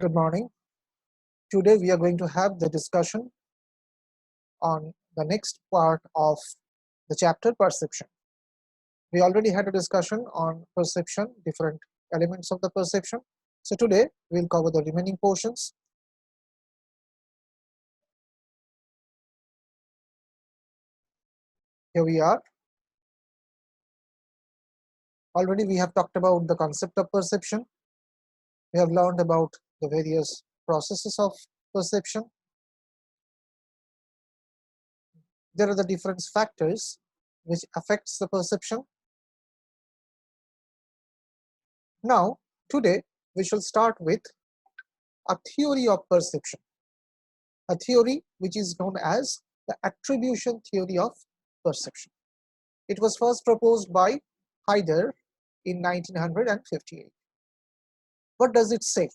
Good morning. Today we are going to have the discussion on the next part of the chapter perception. We already had a discussion on perception, different elements of the perception. So today we'll cover the remaining portions. Here we are. Already we have talked about the concept of perception. We have learned about the various processes of perception. There are the different factors which affects the perception. Now, today we shall start with a theory of perception, a theory which is known as the attribution theory of perception. It was first proposed by Heider in 1958. What does it say?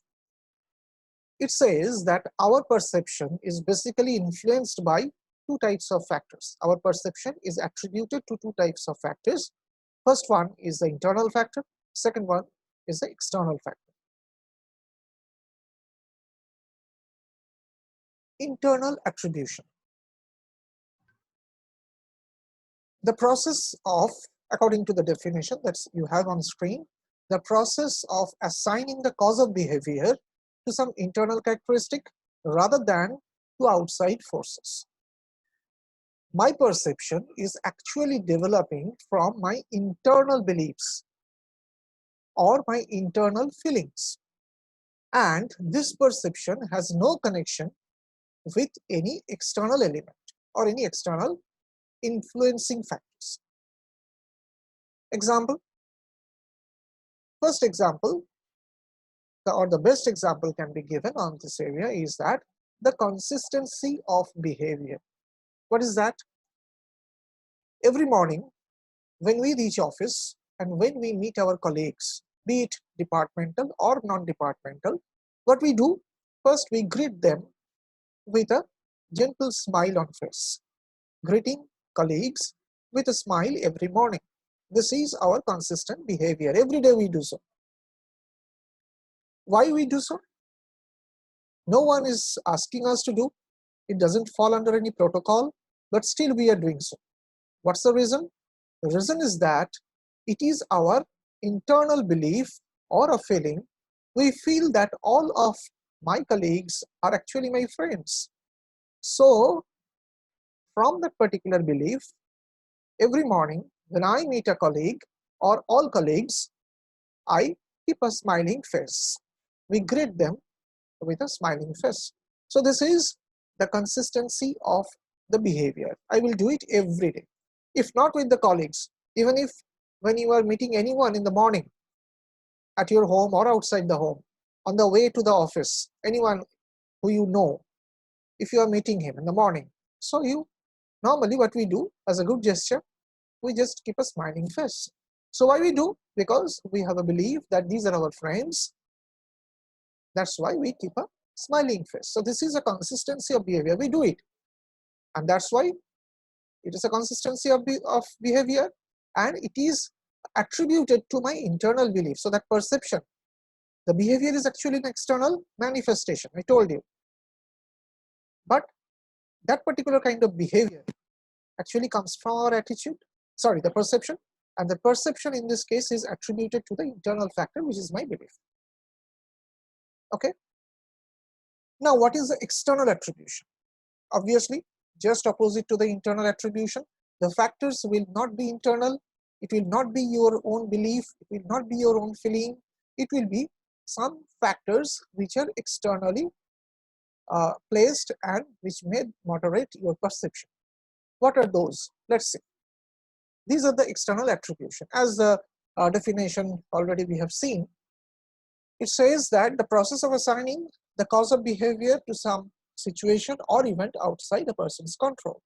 It says that our perception is basically influenced by two types of factors. Our perception is attributed to two types of factors. First one is the internal factor, second one is the external factor. Internal attribution. The process of, according to the definition that you have on screen, the process of assigning the cause of behavior to some internal characteristic rather than to outside forces. My perception is actually developing from my internal beliefs or my internal feelings, and this perception has no connection with any external element or any external influencing factors. Example. First example, or the best example can be given on this area is that the consistency of behavior. What is that? Every morning when we reach office and when we meet our colleagues, be it departmental or non-departmental, what we do? First we greet them with a gentle smile on face. Greeting colleagues with a smile every morning. This is our consistent behavior. Every day we do so. Why we do so? No one is asking us to do. It doesn't fall under any protocol, but still we are doing so. What's the reason? The reason is that it is our internal belief or a feeling. We feel that all of my colleagues are actually my friends. So, from that particular belief, every morning when I meet a colleague or all colleagues, I keep a smiling face. We greet them with a smiling face. So this is the consistency of the behavior. I will do it every day. If not with the colleagues, even if when you are meeting anyone in the morning at your home or outside the home, on the way to the office, anyone who you know, if you are meeting him in the morning, so you normally what we do as a good gesture, we just keep a smiling face. So why we do? Because we have a belief that these are our friends. That's why we keep a smiling face. So this is a consistency of behavior. We do it, and that's why it is a consistency of behavior, and it is attributed to my internal belief. So that perception, the behavior is actually an external manifestation. I told you, but that particular kind of behavior actually comes from our attitude. Sorry, the perception, and the perception in this case is attributed to the internal factor, which is my belief. Okay. Now, what is the external attribution? Obviously, just opposite to the internal attribution. The factors will not be internal. It will not be your own belief. It will not be your own feeling. It will be some factors which are externally placed and which may moderate your perception. What are those? Let's see. These are the external attribution. As the definition already we have seen, it says that the process of assigning the cause of behavior to some situation or event outside a person's control.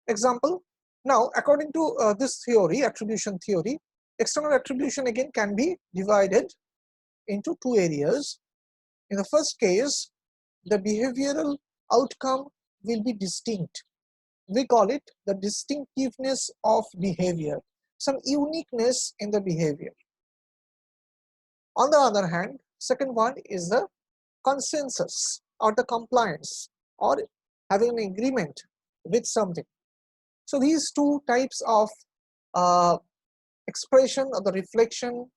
Example. Now, according to this theory, attribution theory, external attribution again can be divided into two areas. In the first case, the behavioral outcome will be distinct. We call it the distinctiveness of behavior, some uniqueness in the behavior. On the other hand, Second one is the consensus or the compliance or having an agreement with something. So these two types of expression or the reflection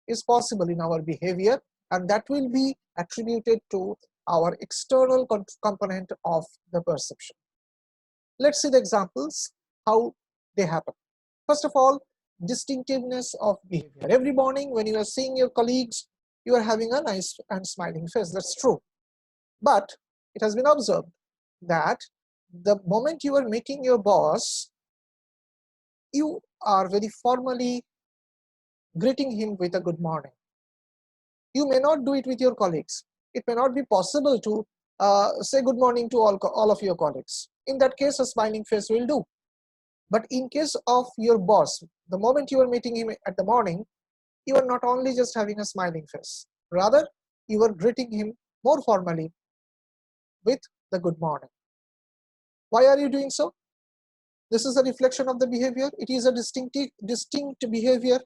is possible in our behavior, and that will be attributed to our external component of the perception. Let's see the examples, how they happen. First of all, distinctiveness of behavior. Every morning when you are seeing your colleagues, you are having a nice and smiling face. That's true. But it has been observed that the moment you are meeting your boss, you are very formally greeting him with a good morning. You may not do it with your colleagues. It may not be possible to say good morning to all of your colleagues. In that case, a smiling face will do. But in case of your boss, the moment you are meeting him at the morning, you are not only just having a smiling face, rather you are greeting him more formally with the good morning. Why are you doing so? This is a reflection of the behavior. It is a distinct behavior.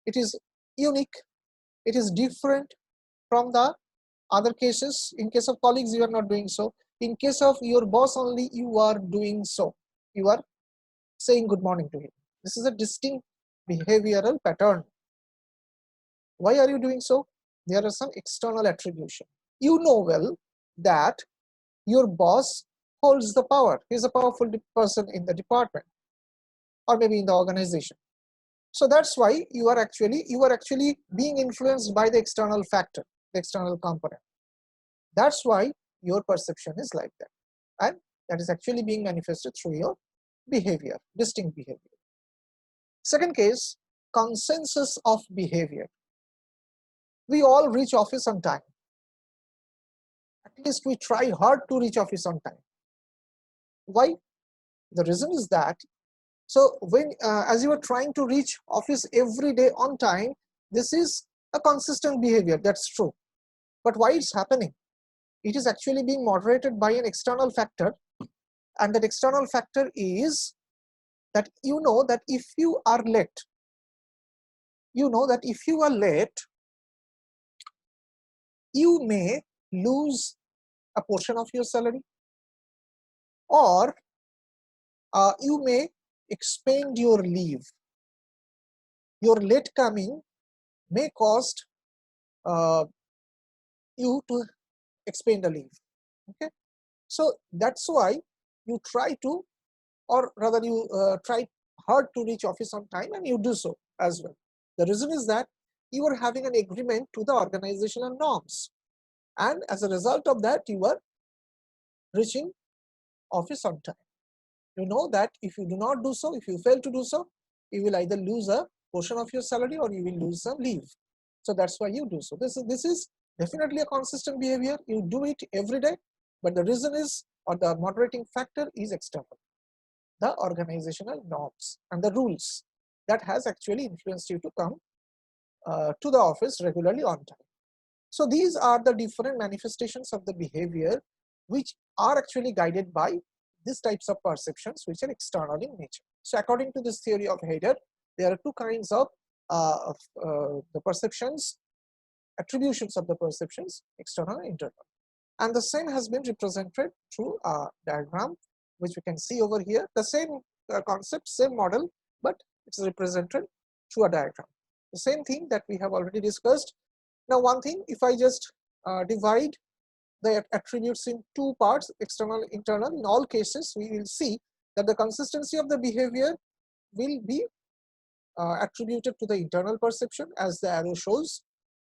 It is unique. It is different from the other cases. In case of colleagues, you are not doing so. In case of your boss only, you are doing so. You are saying good morning to him. This is a distinct behavioral pattern. Why are you doing so? There are some external attribution. You know well that your boss holds the power. He is a powerful person in the department or maybe in the organization. So that's why you are actually being influenced by the external factor, the external component. That's why your perception is like that, and that is actually being manifested through your behavior, distinct behavior. Second case, consensus of behavior. We all reach office on time. At least we try hard to reach office on time. Why? The reason is that, so when as you are trying to reach office every day on time, this is a consistent behavior, that's true. But why it's happening? It is actually being moderated by an external factor, and that external factor is that you know that if you are late, you may lose a portion of your salary, or you may expend your leave. Your late coming may cost you to expend a leave. Okay, so that's why you try to, or rather you try hard to reach office on time, and you do so as well. The reason is that you are having an agreement to the organizational norms, and as a result of that, you are reaching office on time. You know that if you do not do so, if you fail to do so, you will either lose a portion of your salary or you will lose some leave. So that's why you do so. This is definitely a consistent behavior. You do it every day, but the reason is, or the moderating factor is external, the organizational norms and the rules that has actually influenced you to come to the office regularly on time. So these are the different manifestations of the behavior which are actually guided by these types of perceptions which are external in nature. So according to this theory of Heider, there are two kinds of the perceptions, attributions of the perceptions, external and internal. And the same has been represented through a diagram, which we can see over here. The same concept, same model, but it's represented through a diagram. The same thing that we have already discussed. Now one thing, if I just divide the attributes in two parts, external, internal, in all cases we will see that the consistency of the behavior will be attributed to the internal perception as the arrow shows,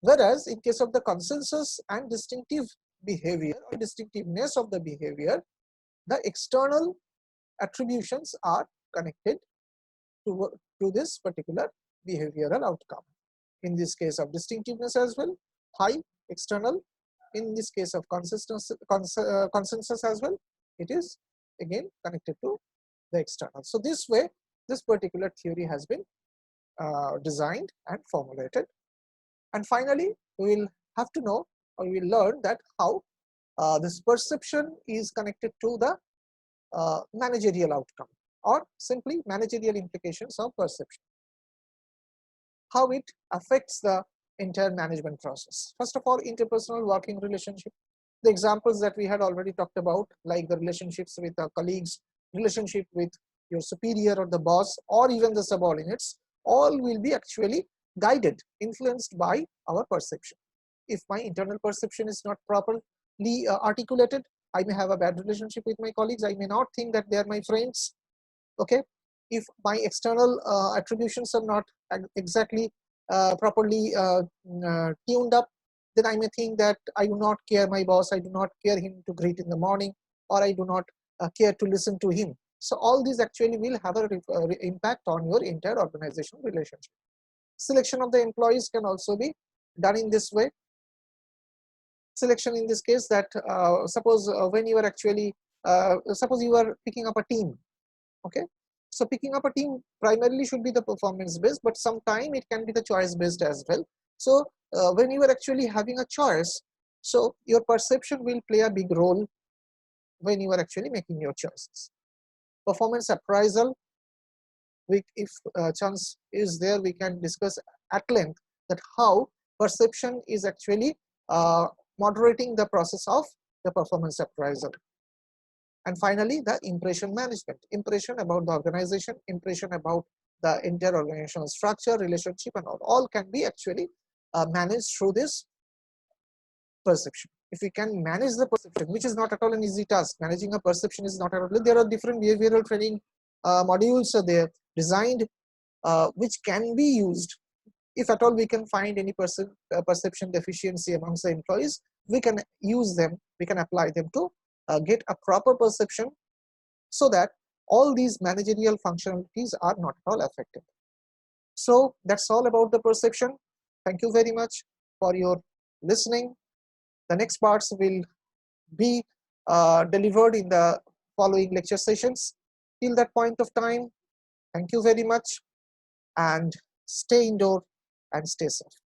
whereas in case of the consensus and distinctive behavior or distinctiveness of the behavior, the external attributions are connected to this particular behavioral outcome. In this case of distinctiveness as well, high external. In this case of consensus as well, it is again connected to the external. So this way, this particular theory has been designed and formulated. And finally, we will have to know, or we will learn that how this perception is connected to the managerial outcome, or simply managerial implications of perception. How it affects the entire management process. First of all, interpersonal working relationship. The examples that we had already talked about, like the relationships with our colleagues, relationship with your superior or the boss, or even the subordinates, all will be actually guided, influenced by our perception. If my internal perception is not properly articulated, I may have a bad relationship with my colleagues. I may not think that they are my friends. Okay, if my external attributions are not exactly properly tuned up, then I may think that I do not care my boss, I do not care him to greet in the morning, or I do not care to listen to him. So all these actually will have a impact on your entire organizational relationship. Selection of the employees can also be done in this way. Selection in this case, that suppose when you are actually suppose you are picking up a team. Okay, so picking up a team primarily should be the performance based, but sometime it can be the choice based as well. So when you are actually having a choice, so your perception will play a big role when you are actually making your choices. Performance appraisal, if chance is there, we can discuss at length that how perception is actually moderating the process of the performance appraisal. And finally, the impression management, impression about the organization, impression about the entire organizational structure, relationship, and all can be actually managed through this perception. If we can manage the perception, which is not at all an easy task, managing a perception is not at all. There are different behavioral training modules are there designed which can be used. If at all we can find any perception deficiency amongst the employees, we can use them, we can apply them to get a proper perception, so that all these managerial functionalities are not at all affected. So that's all about the perception. Thank you very much for your listening. The next parts will be delivered in the following lecture sessions. Till that point of time, thank you very much, and stay indoor and stay safe.